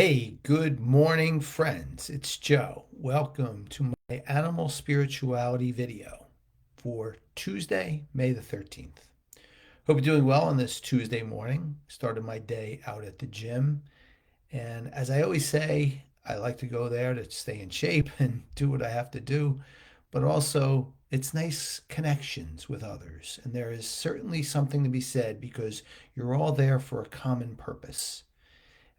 Hey, good morning, friends. It's Joe. Welcome to my animal spirituality video for Tuesday, May the 13th. Hope you're doing well on this Tuesday morning. Started my day out at the gym. And as I always say, I like to go there to stay in shape and do what I have to do. But also, it's nice connections with others. And there is certainly something to be said because you're all there for a common purpose.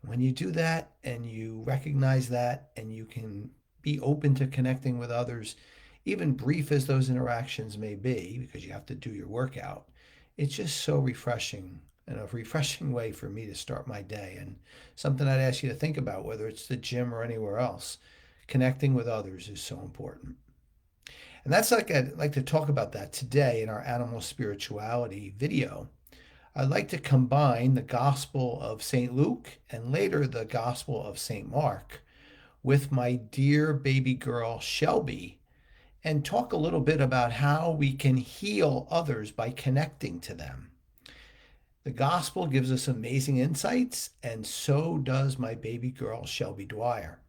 When you do that and you recognize that and you can be open to connecting with others, even brief as those interactions may be, because you have to do your workout, it's just so refreshing and a refreshing way for me to start my day. And something I'd ask you to think about, whether it's the gym or anywhere else, connecting with others is so important. And that's like I'd like to talk about that today in our animal spirituality video. I'd like to combine the Gospel of St. Luke and later the Gospel of St. Mark with my dear baby girl, Shelby, and talk a little bit about how we can heal others by connecting to them. The Gospel gives us amazing insights, and so does my baby girl, Shelby Dwyer.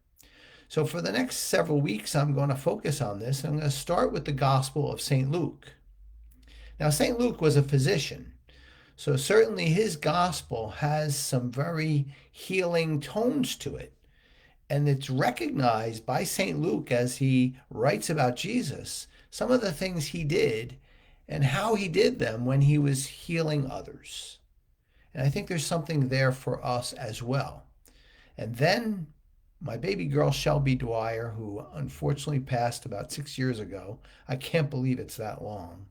So, for the next several weeks, I'm going to focus on this. I'm going to start with the Gospel of St. Luke. Now, St. Luke was a physician. So certainly his gospel has some very healing tones to it. And it's recognized by St. Luke as he writes about Jesus, some of the things he did and how he did them when he was healing others. And I think there's something there for us as well. And then my baby girl, Shelby Dwyer, who unfortunately passed about 6 years ago, I can't believe it's that long.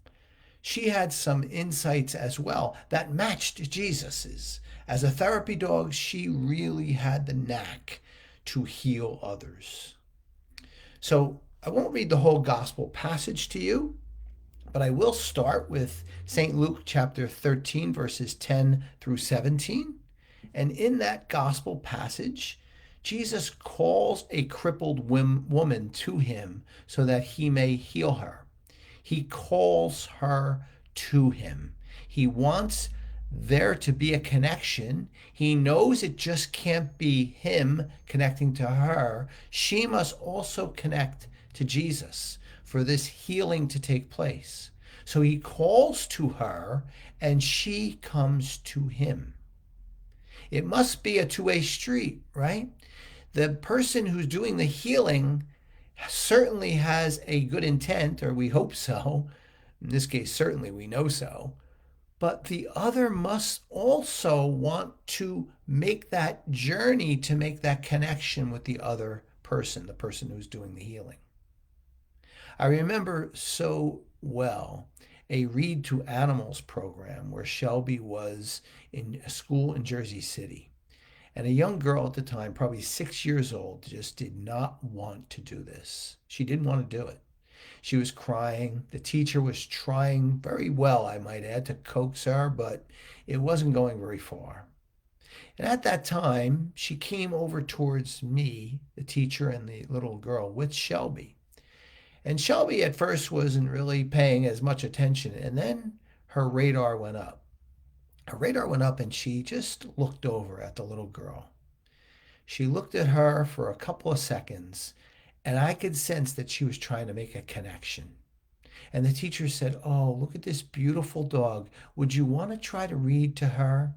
She had some insights as well that matched Jesus's. As a therapy dog, she really had the knack to heal others. So I won't read the whole gospel passage to you, but I will start with St. Luke chapter 13, verses 10 through 17. And in that gospel passage, Jesus calls a crippled woman to him so that he may heal her. He calls her to him. He wants there to be a connection. He knows it just can't be him connecting to her. She must also connect to Jesus for this healing to take place. So he calls to her and she comes to him. It must be a two-way street, right? The person who's doing the healing certainly has a good intent, or we hope so. In this case, certainly we know so. But the other must also want to make that journey to make that connection with the other person, the person who's doing the healing. I remember so well a Read to Animals program where Shelby was in a school in Jersey City. And a young girl at the time, probably 6 years old, just did not want to do this. She didn't want to do it. She was crying. The teacher was trying very well, I might add, to coax her, but it wasn't going very far. And at that time, she came over towards me, the teacher and the little girl, with Shelby. And Shelby at first wasn't really paying as much attention. And then her radar went up. Her radar went up and she just looked over at the little girl. She looked at her for a couple of seconds, and I could sense that she was trying to make a connection. And the teacher said, "Oh, look at this beautiful dog. Would you want to try to read to her?"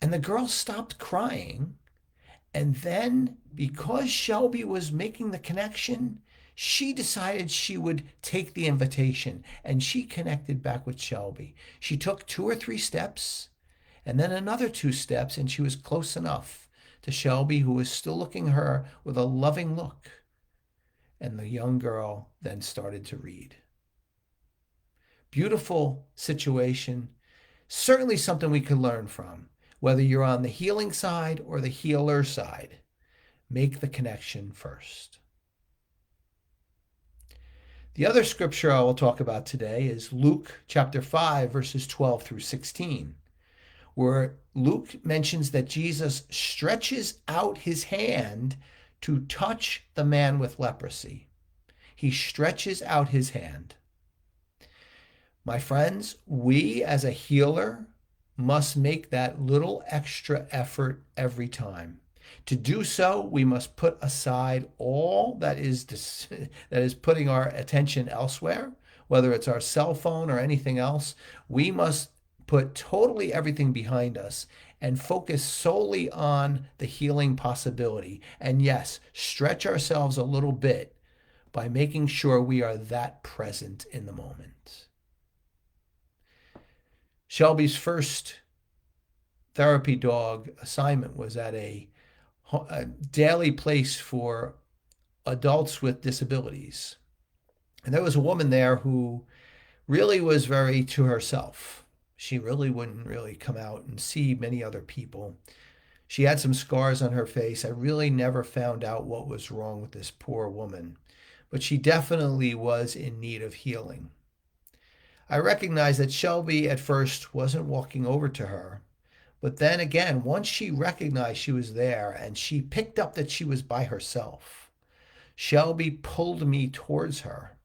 And the girl stopped crying. And then, because Shelby was making the connection, she decided she would take the invitation and she connected back with Shelby. She took 2 or 3 steps and then another 2 steps, and she was close enough to Shelby, who was still looking at her with a loving look. And the young girl then started to read. Beautiful situation. Certainly something we could learn from, whether you're on the healing side or the healer side. Make the connection first. The other scripture I will talk about today is Luke chapter 5, verses 12 through 16, where Luke mentions that Jesus stretches out his hand to touch the man with leprosy. He stretches out his hand. My friends, we as a healer must make that little extra effort every time. To do so, we must put aside all that is that is putting our attention elsewhere, whether it's our cell phone or anything else. We must put totally everything behind us and focus solely on the healing possibility. And yes, stretch ourselves a little bit by making sure we are that present in the moment. Shelby's first therapy dog assignment was at a daily place for adults with disabilities. And there was a woman there who really was very to herself. She really wouldn't really come out and see many other people. She had some scars on her face. I really never found out what was wrong with this poor woman, but she definitely was in need of healing. I recognized that Shelby at first wasn't walking over to her, but then again, once she recognized she was there and she picked up that she was by herself, Shelby pulled me towards her.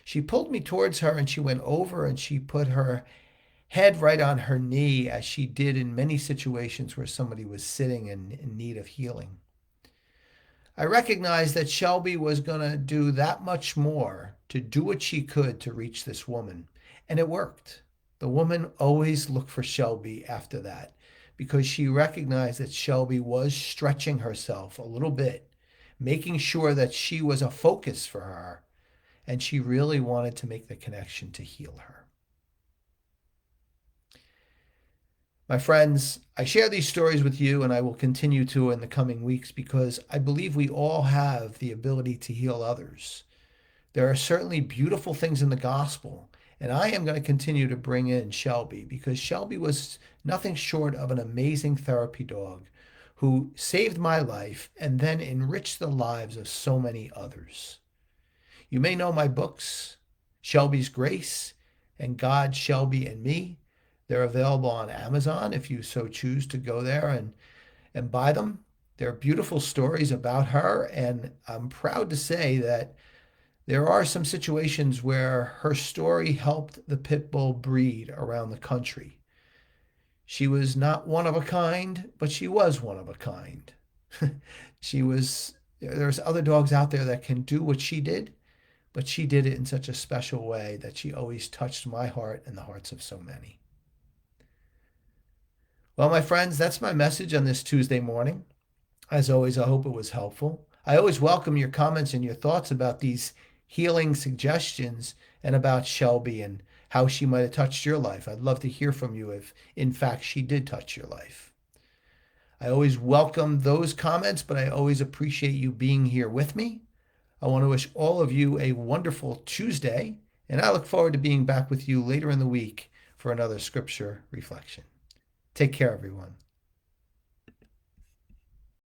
She pulled me towards her and she went over and she put her head right on her knee, as she did in many situations where somebody was sitting in need of healing. I recognized that Shelby was going to do that much more to do what she could to reach this woman. And it worked. The woman always looked for Shelby after that because she recognized that Shelby was stretching herself a little bit, making sure that she was a focus for her, and she really wanted to make the connection to heal her. My friends, I share these stories with you, and I will continue to in the coming weeks because I believe we all have the ability to heal others. There are certainly beautiful things in the gospel, and I am going to continue to bring in Shelby because Shelby was nothing short of an amazing therapy dog who saved my life and then enriched the lives of so many others. You may know my books, Shelby's Grace and God, Shelby, and Me. They're available on Amazon if you so choose to go there and buy them. They're beautiful stories about her, and I'm proud to say that there are some situations where her story helped the pit bull breed around the country. She was not one of a kind, but she was one of a kind. There's other dogs out there that can do what she did, but she did it in such a special way that she always touched my heart and the hearts of so many. Well, my friends, that's my message on this Tuesday morning. As always, I hope it was helpful. I always welcome your comments and your thoughts about these healing suggestions and about Shelby and how she might have touched your life. I'd love to hear from you if, in fact, she did touch your life. I always welcome those comments, but I always appreciate you being here with me. I want to wish all of you a wonderful Tuesday, and I look forward to being back with you later in the week for another scripture reflection. Take care, everyone.